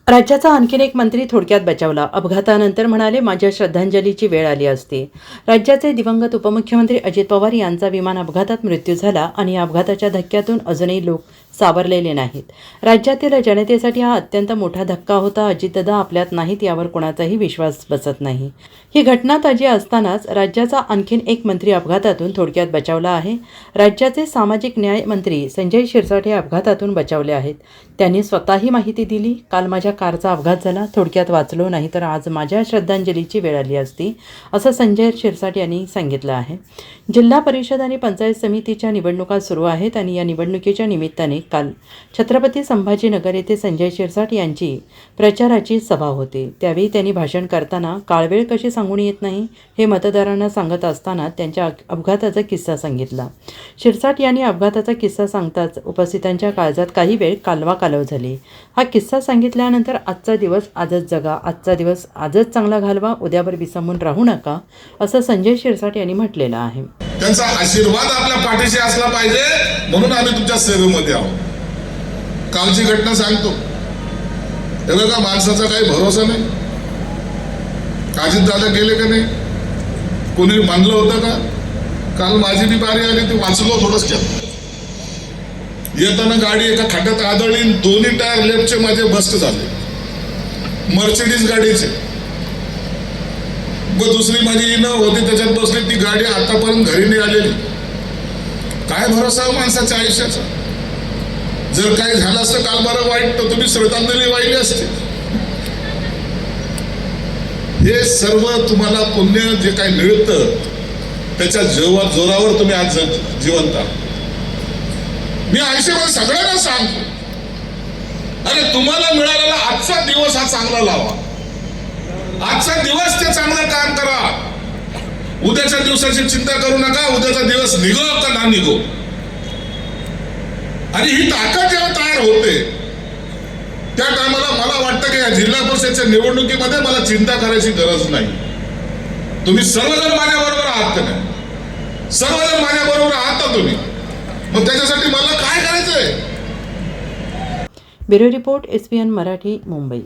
राज्याचा आणखीन एक मंत्री थोडक्यात बचावला. अपघातानंतर म्हणाले, माझ्या श्रद्धांजलीची वेळ आली असती. राज्याचे दिवंगत उपमुख्यमंत्री अजित पवार यांचा विमान अपघातात मृत्यू झाला आणि या अपघाताच्या धक्क्यातून अजूनही लोक सावरलेले नाहीत. राज्यातील जनतेसाठी हा अत्यंत मोठा धक्का होता. अजितदादा आपल्यात नाहीत यावर कोणाचाही विश्वास बसत नाही. ही घटना ताजी असतानाच राज्याचा आणखीन एक मंत्री अपघातातून थोडक्यात बचावला आहे. राज्याचे सामाजिक न्याय मंत्री संजय शिरसाट हे अपघातातून बचावले आहेत. त्यांनी स्वतःही माहिती दिली. काल माझ्या कारचा अपघात झाला, थोडक्यात वाचलो, नाही तर आज माझ्या श्रद्धांजलीची वेळ आली असती, असं संजय शिरसाट यांनी सांगितलं आहे. जिल्हा परिषद आणि पंचायत समितीच्या निवडणुका सुरू आहेत आणि या निवडणुकीच्या निमित्ताने काल छत्रपती संभाजीनगर येथे संजय शिरसाट यांची प्रचाराची सभा होती. त्यावेळी त्यांनी भाषण करताना काळवेळ कशी सांगून येत नाही हे मतदारांना सांगत असताना त्यांच्या अपघाताचा किस्सा सांगितला. शिरसाट यांनी अपघाताचा किस्सा सांगताच उपस्थितांच्या काळजात काही वेळ कालवा झाली. हा किस्सा सांगितल्यानंतर आजचा दिवस आजच जगा, आजचा दिवस आजच चांगला घालवा, उद्यावर विसंबून राहू नका, असं संजय शिरसाट यांनी म्हटलेलं आहे. त्यांचा आशीर्वाद आपल्या पाठीशी असला पाहिजे म्हणून आम्ही तुमच्या सेवेमध्ये आहोत. कालची घटना सांगतो. हे बघा, माणसाचा काही भरोसा नाही. अजितदादा गेले का नाही, कोणी मानलं होतं का? काल माझी बी बारी आली, ती वाचलो थोडंच. येताना गाडी एका खड्ड्यात आदळली, दोन्ही टायर लेफ्टचे माझे बस्ट झाले, मर्सिडीज गाडीचे. दुसरी माझी इनो होती, त्याच्यात बसली. ती गाडी आतापर्यंत घरी नाही आलेली. काय भरोसा हो माणसाच्या आयुष्याचा? जर काही झालं असतं काल बरं वाईट, तर तुम्ही श्रद्धांजली वाहिली असते. हे सर्व तुम्हाला पुण्य जे काही मिळतं त्याच्या जोरावर तुम्ही आज जिवंत आहात. मी आयुष्यामध्ये सगळ्यांना सांगतो, अरे तुम्हाला मिळालेला आजचा दिवस हा चांगला लावा. आजचा दिवस ते चांगलं काम करा. उद्याच्या दिवसाची चिंता करू नका. उद्याचा दिवस निघो का ना निघो. आणि ही ताकद जेव्हा तयार होते त्या टायमाला मला वाटतं की या जिल्हा परिषदेच्या निवडणुकीमध्ये मला चिंता करायची गरज नाही. तुम्ही सर्वजण माझ्या बरोबर आहात का नाही? सर्वजण माझ्या बरोबर आहात ना तुम्ही? मग त्याच्यासाठी मला काय करायचंय? Bureau report, SBN Marathi, Mumbai.